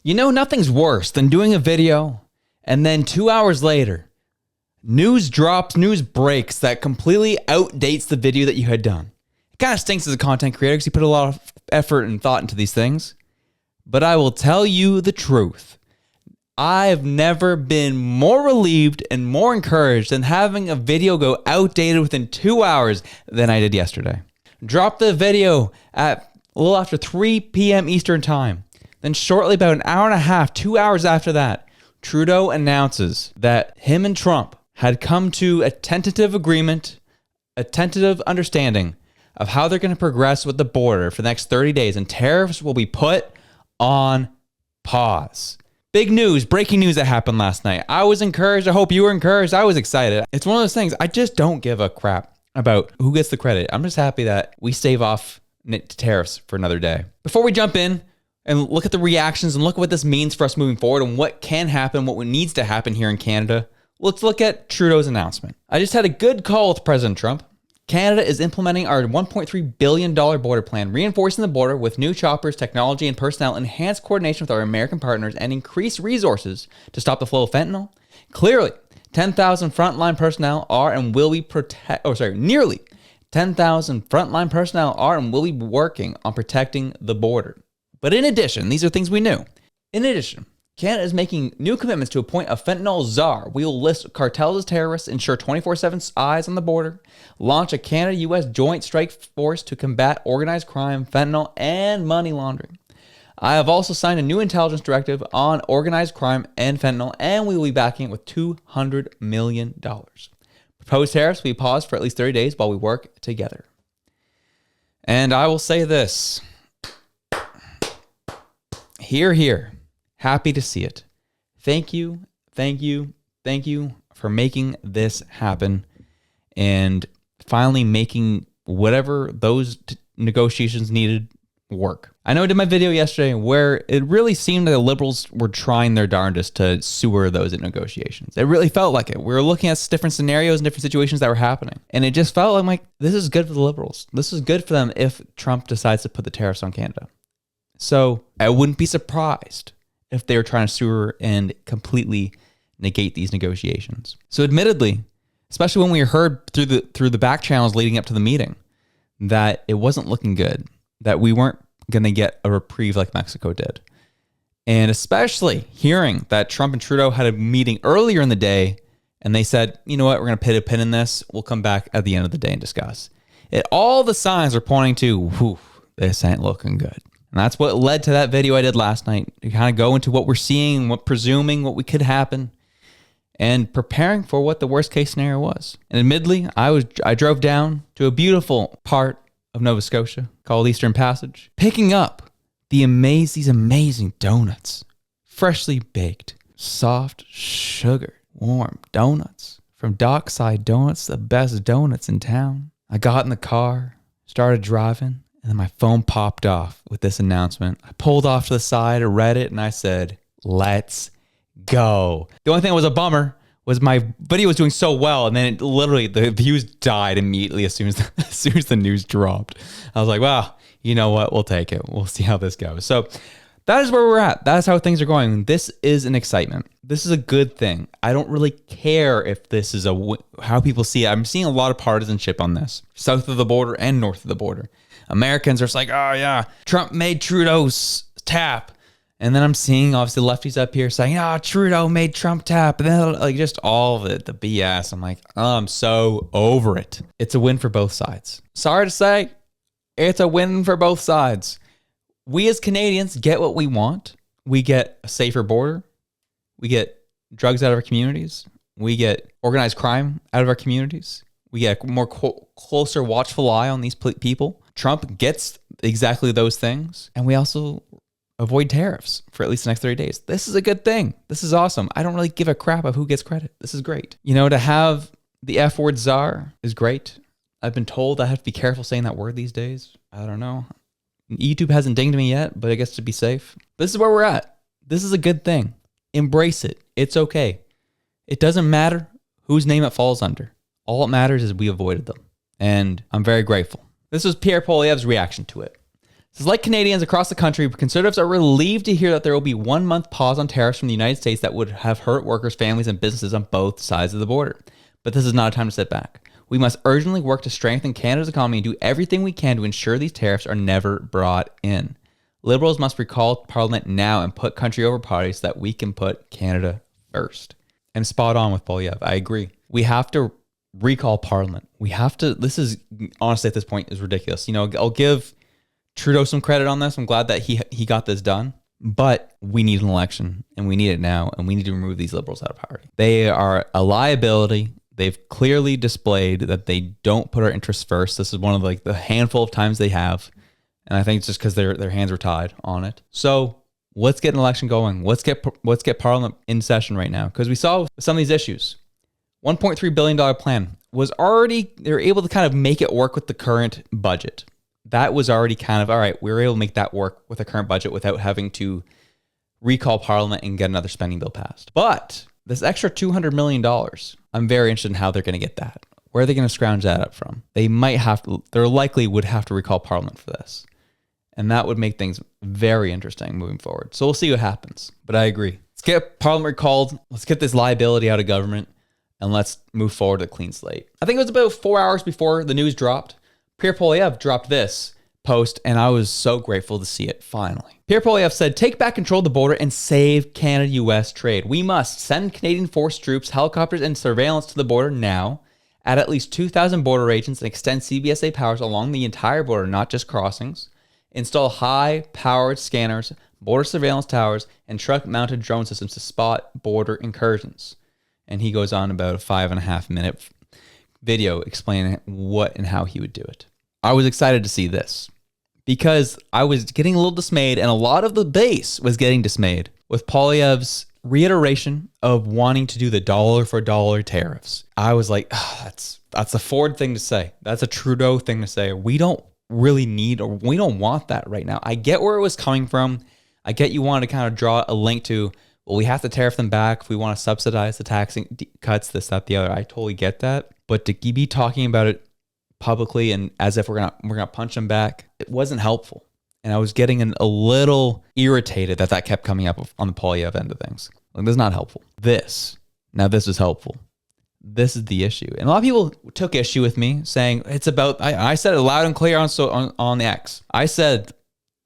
You know, nothing's worse than doing a video and then 2 hours later, news breaks that completely outdates the video that you had done. It kind of stinks as a content creator because you put a lot of effort and thought into these things. But I will tell you the truth. I've never been more relieved and more encouraged than having a video go outdated within 2 hours than I did yesterday. Dropped the video at a little after 3 p.m. Eastern time. Then shortly, about an hour and a half, 2 hours after that, Trudeau announces that him and Trump had come to a tentative agreement, a tentative understanding of how they're going to progress with the border for the next 30 days, and tariffs will be put on pause. Big news, breaking news that happened last night. I was encouraged. I hope you were encouraged. I was excited. It's one of those things. I just don't give a crap about who gets the credit. I'm just happy that we stave off tariffs for another day. Before we jump in and look at the reactions and look at what this means for us moving forward and what can happen, what needs to happen here in Canada, let's look at Trudeau's announcement. I just had a good call with President Trump. Canada is implementing our $1.3 billion border plan, reinforcing the border with new choppers, technology, and personnel, enhanced coordination with our American partners, and increased resources to stop the flow of fentanyl. Clearly, 10,000 frontline personnel are and will be nearly 10,000 frontline personnel are and will be working on protecting the border. But in addition, these are things we knew. In addition, Canada is making new commitments to appoint a fentanyl czar. We will list cartels as terrorists, ensure 24/7 eyes on the border, launch a Canada-U.S. joint strike force to combat organized crime, fentanyl, and money laundering. I have also signed a new intelligence directive on organized crime and fentanyl, and we will be backing it with $200 million. Proposed tariffs will be paused for at least 30 days while we work together. And I will say this. Hear, hear. Happy to see it. Thank you for making this happen and finally making whatever those negotiations needed work. I know I did my video yesterday where it really seemed that the Liberals were trying their darndest to sewer those negotiations. It really felt like it. We were looking at different scenarios and different situations that were happening. And it just felt like this is good for the Liberals. This is good for them if Trump decides to put the tariffs on Canada. So I wouldn't be surprised if they were trying to sewer and completely negate these negotiations. So admittedly, especially when we heard through the back channels leading up to the meeting, that it wasn't looking good, that we weren't going to get a reprieve like Mexico did. And especially hearing that Trump and Trudeau had a meeting earlier in the day and they said, you know what, we're going to put a pin in this. We'll come back at the end of the day and discuss. All the signs are pointing to, whew, this ain't looking good. And that's what led to that video I did last night. To kind of go into what we're seeing, what what could happen, and preparing for what the worst case scenario was. And admittedly, I drove down to a beautiful part of Nova Scotia called Eastern Passage, picking up these amazing donuts, freshly baked, soft, sugar, warm donuts from Dockside Donuts, the best donuts in town. I got in the car, started driving, and then my phone popped off with this announcement. I pulled off to the side, I read it, and I said, let's go. The only thing that was a bummer was my video was doing so well, and then the views died immediately as soon as the news dropped. I was like, well, you know what? We'll take it. We'll see how this goes. So that is where we're at. That's how things are going. This is an excitement. This is a good thing. I don't really care if this is how people see it. I'm seeing a lot of partisanship on this, south of the border and north of the border. Americans are just like, oh yeah, Trump made Trudeau's tap. And then I'm seeing obviously lefties up here saying, oh, Trudeau made Trump tap. And then like just all of it, the BS. I'm like, oh, I'm so over it. It's a win for both sides. Sorry to say, it's a win for both sides. We as Canadians get what we want. We get a safer border. We get drugs out of our communities. We get organized crime out of our communities. We get a more closer, watchful eye on these people. Trump gets exactly those things. And we also avoid tariffs for at least the next 30 days. This is a good thing. This is awesome. I don't really give a crap of who gets credit. This is great. You know, to have the F word czar is great. I've been told I have to be careful saying that word these days. I don't know. YouTube hasn't dinged me yet, but I guess to be safe. This is where we're at. This is a good thing. Embrace it. It's okay. It doesn't matter whose name it falls under. All it matters is we avoided them. And I'm very grateful. This was Pierre Poilievre's reaction to it. It says, like Canadians across the country, Conservatives are relieved to hear that there will be 1 month pause on tariffs from the United States that would have hurt workers, families, and businesses on both sides of the border. But this is not a time to sit back. We must urgently work to strengthen Canada's economy and do everything we can to ensure these tariffs are never brought in. Liberals must recall Parliament now and put country over party so that we can put Canada first. And spot on with Poilievre. I agree. We have to recall Parliament. We have to, this is, honestly at this point, is ridiculous. You know, I'll give Trudeau some credit on this. I'm glad that he got this done. But we need an election, and we need it now, and we need to remove these Liberals out of power. They are a liability. They've clearly displayed that they don't put our interests first. This is one of like the handful of times they have. And I think it's just because their hands were tied on it. So let's get an election going. Let's get Parliament in session right now. Because we saw some of these issues. $1.3 billion plan was already, they were able to kind of make it work with the current budget. That was already kind of, all right, we were able to make that work with the current budget without having to recall Parliament and get another spending bill passed. But this extra $200 million, I'm very interested in how they're going to get that. Where are they going to scrounge that up from? They likely would have to recall Parliament for this. And that would make things very interesting moving forward. So we'll see what happens. But I agree. Let's get Parliament recalled. Let's get this liability out of government. And let's move forward to a clean slate. I think it was about 4 hours before the news dropped. Pierre Poilievre dropped this post, and I was so grateful to see it finally. Pierre Poilievre said, take back control of the border and save Canada-US trade. We must send Canadian force troops, helicopters, and surveillance to the border now, add at least 2,000 border agents, and extend CBSA powers along the entire border, not just crossings. Install high-powered scanners, border surveillance towers, and truck-mounted drone systems to spot border incursions. And he goes on about a 5.5 minute video explaining what and how he would do it. I was excited to see this because I was getting a little dismayed, and a lot of the base was getting dismayed with Poilievre's reiteration of wanting to do the dollar for dollar tariffs. I was like, that's a Ford thing to say. That's a Trudeau thing to say. We don't really need, or we don't want that right now. I get where it was coming from. I get you wanted to kind of draw a link to, well, we have to tariff them back if we want to subsidize the taxing cuts, this, that, the other. I totally get that. But to be talking about it publicly and as if we're gonna punch them back, it wasn't helpful. And I was getting a little irritated that kept coming up on the Poilievre end of things. Like, this is not helpful. This is helpful. This is the issue. And a lot of people took issue with me saying it's about, I said it loud and clear on the X. I said,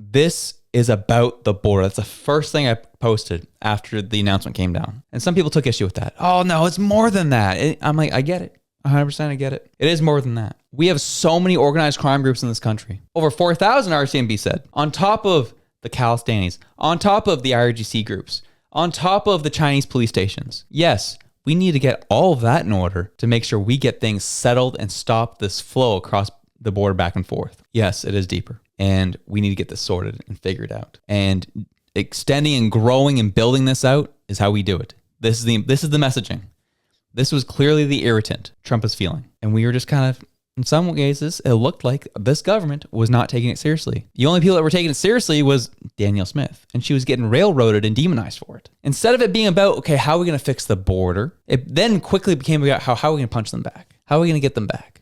this is about the border. That's the first thing I posted after the announcement came down. And some people took issue with that. Oh no, it's more than that. I'm like, I get it. 100% I get it. It is more than that. We have so many organized crime groups in this country. Over 4,000, RCMP said. On top of the Calistanis, on top of the IRGC groups, on top of the Chinese police stations. Yes, we need to get all of that in order to make sure we get things settled and stop this flow across the border back and forth. Yes, it is deeper. And we need to get this sorted and figured out. And extending and growing and building this out is how we do it. This is the messaging. This was clearly the irritant Trump is feeling. And we were just kind of, in some cases, it looked like this government was not taking it seriously. The only people that were taking it seriously was Danielle Smith. And she was getting railroaded and demonized for it. Instead of it being about, okay, how are we going to fix the border? It then quickly became about how are we going to punch them back? How are we going to get them back?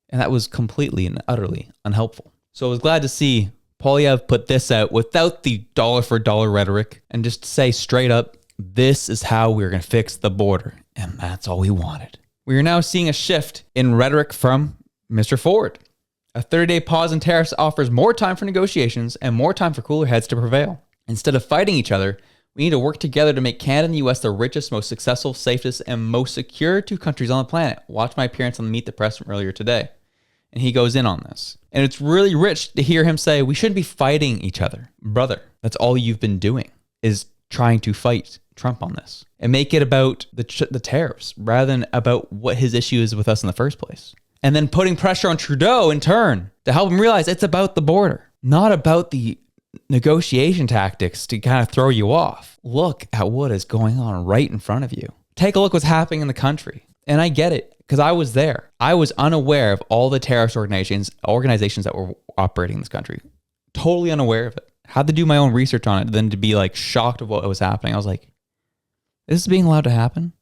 And that was completely and utterly unhelpful. So I was glad to see Poilievre put this out without the dollar for dollar rhetoric and just say straight up, this is how we're going to fix the border. And that's all we wanted. We are now seeing a shift in rhetoric from Mr. Ford. A 30-day pause in tariffs offers more time for negotiations and more time for cooler heads to prevail. Instead of fighting each other, we need to work together to make Canada and the US the richest, most successful, safest, and most secure two countries on the planet. Watch my appearance on the Meet the Press from earlier today. And he goes in on this. And it's really rich to hear him say, we shouldn't be fighting each other. Brother, that's all you've been doing, is trying to fight Trump on this and make it about the tariffs rather than about what his issue is with us in the first place. And then putting pressure on Trudeau in turn to help him realize it's about the border, not about the negotiation tactics to kind of throw you off. Look at what is going on right in front of you. Take a look what's happening in the country. And I get it because I was there. I was unaware of all the terrorist organizations that were operating in this country. Totally unaware of it. Had to do my own research on it, then to be like shocked of what was happening. I was like, this is being allowed to happen?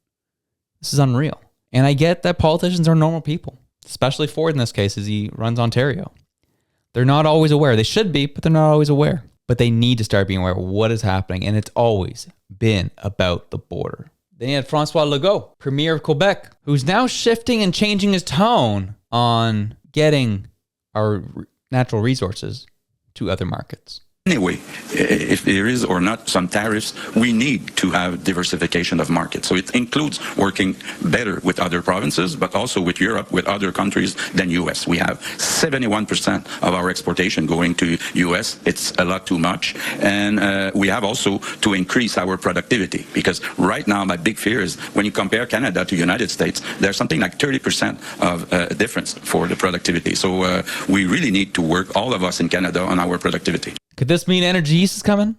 This is unreal. And I get that politicians are normal people, especially Ford in this case as he runs Ontario. They're not always aware. They should be, but they're not always aware. But they need to start being aware of what is happening. And it's always been about the border. Then you had Francois Legault, Premier of Quebec, who's now shifting and changing his tone on getting our natural resources to other markets. Anyway, if there is or not some tariffs, we need to have diversification of markets. So it includes working better with other provinces, but also with Europe, with other countries than U.S. We have 71% of our exportation going to U.S. It's a lot too much. And we have also to increase our productivity, because right now my big fear is when you compare Canada to United States, there's something like 30% of difference for the productivity. So we really need to work, all of us in Canada, on our productivity. Could this mean Energy East is coming?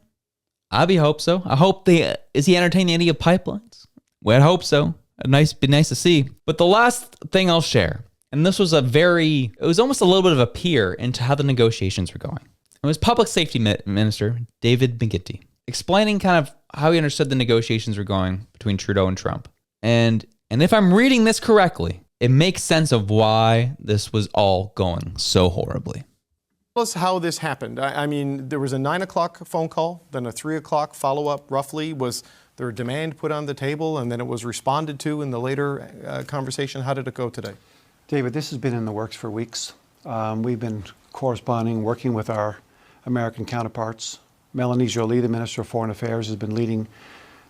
I hope so. I hope is he entertaining any of pipelines? Well, I hope so. Be nice to see. But the last thing I'll share, and this was it was almost a little bit of a peer into how the negotiations were going. It was Public Safety Minister David McGuinty explaining kind of how he understood the negotiations were going between Trudeau and Trump. And if I'm reading this correctly, it makes sense of why this was all going so horribly. Tell us how this happened. I mean, there was a 9 o'clock phone call, then a 3 o'clock follow-up roughly. Was there a demand put on the table and then it was responded to in the later conversation? How did it go today? David, this has been in the works for weeks. We've been corresponding, working with our American counterparts. Melanie Joly, the Minister of Foreign Affairs, has been leading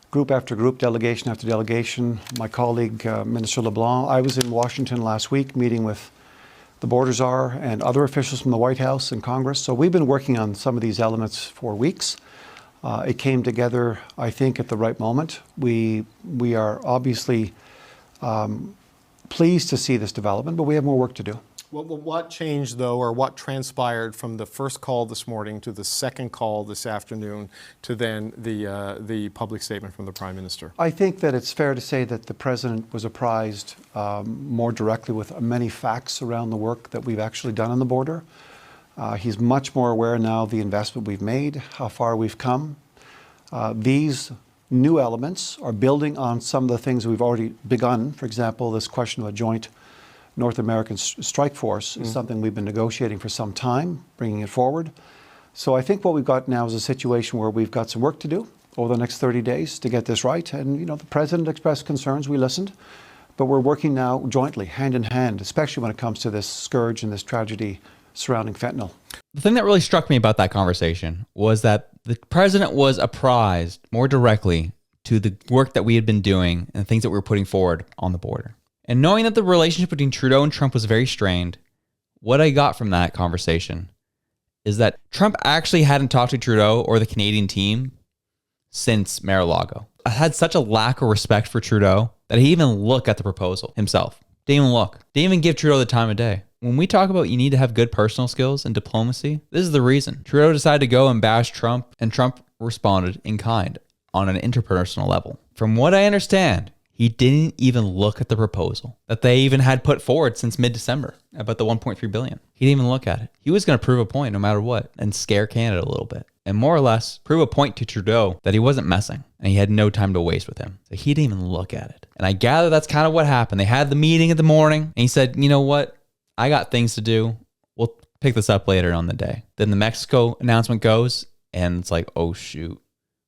group after group, delegation after delegation. My colleague, Minister LeBlanc, I was in Washington last week meeting with the border czar and other officials from the White House and Congress. So we've been working on some of these elements for weeks. It came together, I think, at the right moment. We are obviously pleased to see this development, but we have more work to do. What changed, though, or what transpired from the first call this morning to the second call this afternoon to then the public statement from the Prime Minister? I think that it's fair to say that the President was apprised more directly with many facts around the work that we've actually done on the border. He's much more aware now of the investment we've made, how far we've come. These new elements are building on some of the things we've already begun. For example, this question of a joint North American strike force is something we've been negotiating for some time, bringing it forward. So I think what we've got now is a situation where we've got some work to do over the next 30 days to get this right. And, you know, the President expressed concerns, we listened, but we're working now jointly, hand in hand, especially when it comes to this scourge and this tragedy surrounding fentanyl. The thing that really struck me about that conversation was that the President was apprised more directly to the work that we had been doing and the things that we were putting forward on the border. And knowing that the relationship between Trudeau and Trump was very strained, what I got from that conversation is that Trump actually hadn't talked to Trudeau or the Canadian team since Mar-a-Lago. I had such a lack of respect for Trudeau that he even looked at the proposal himself. Didn't even look. Didn't even give Trudeau the time of day. When we talk about you need to have good personal skills and diplomacy, this is the reason. Trudeau decided to go and bash Trump, and Trump responded in kind on an interpersonal level. From what I understand, he didn't even look at the proposal that they even had put forward since mid-December about the $1.3 billion. He didn't even look at it. He was going to prove a point no matter what and scare Canada a little bit and more or less prove a point to Trudeau that he wasn't messing and he had no time to waste with him. So he didn't even look at it. And I gather that's kind of what happened. They had the meeting in the morning and he said, you know what? I got things to do. We'll pick this up later on the day. Then the Mexico announcement goes and it's like, oh shoot,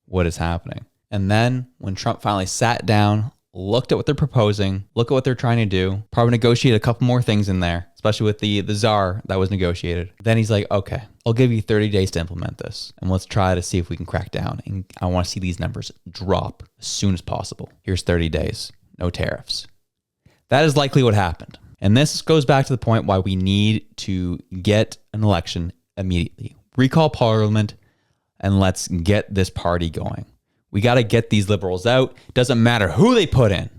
what is happening? And then when Trump finally sat down, looked at what they're proposing, look at what they're trying to do, probably negotiate a couple more things in there, especially with the czar that was negotiated. Then he's like, okay, I'll give you 30 days to implement this and let's try to see if we can crack down. And I want to see these numbers drop as soon as possible. Here's 30 days, no tariffs. That is likely what happened. And this goes back to the point why we need to get an election immediately. Recall Parliament and let's get this party going. We got to get these liberals out. It doesn't matter who they put in.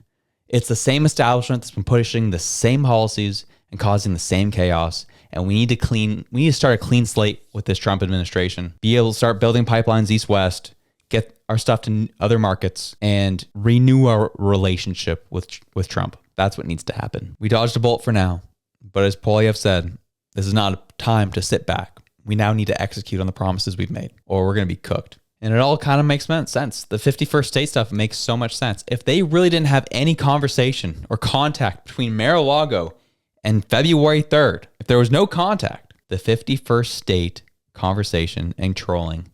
It's the same establishment that's been pushing the same policies and causing the same chaos. And we need to start a clean slate with this Trump administration. Be able to start building pipelines east-west, get our stuff to other markets, and renew our relationship with Trump. That's what needs to happen. We dodged a bullet for now. But as Poilievre said, this is not a time to sit back. We now need to execute on the promises we've made, or we're going to be cooked. And it all kind of makes sense. The 51st state stuff makes so much sense. If they really didn't have any conversation or contact between Mar-a-Lago and February 3rd, if there was no contact, the 51st state conversation and trolling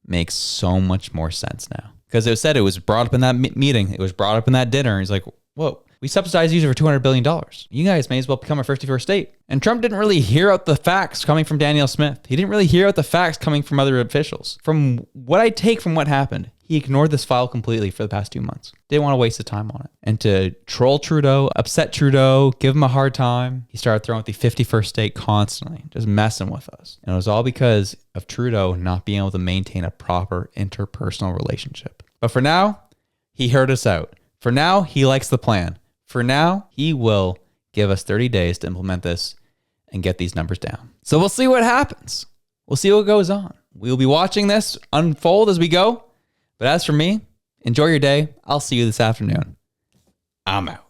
makes so much more sense now. Because it was brought up in that meeting. It was brought up in that dinner. He's like, whoa, we subsidize users for $200 billion. You guys may as well become a 51st state. And Trump didn't really hear out the facts coming from Danielle Smith. He didn't really hear out the facts coming from other officials. From what I take from what happened, he ignored this file completely for the past 2 months. Didn't want to waste the time on it. And to troll Trudeau, upset Trudeau, give him a hard time, he started throwing out the 51st state constantly, just messing with us. And it was all because of Trudeau not being able to maintain a proper interpersonal relationship. But for now, he heard us out. For now, he likes the plan. For now, he will give us 30 days to implement this and get these numbers down. So we'll see what happens. We'll see what goes on. We'll be watching this unfold as we go. But as for me, enjoy your day. I'll see you this afternoon. I'm out.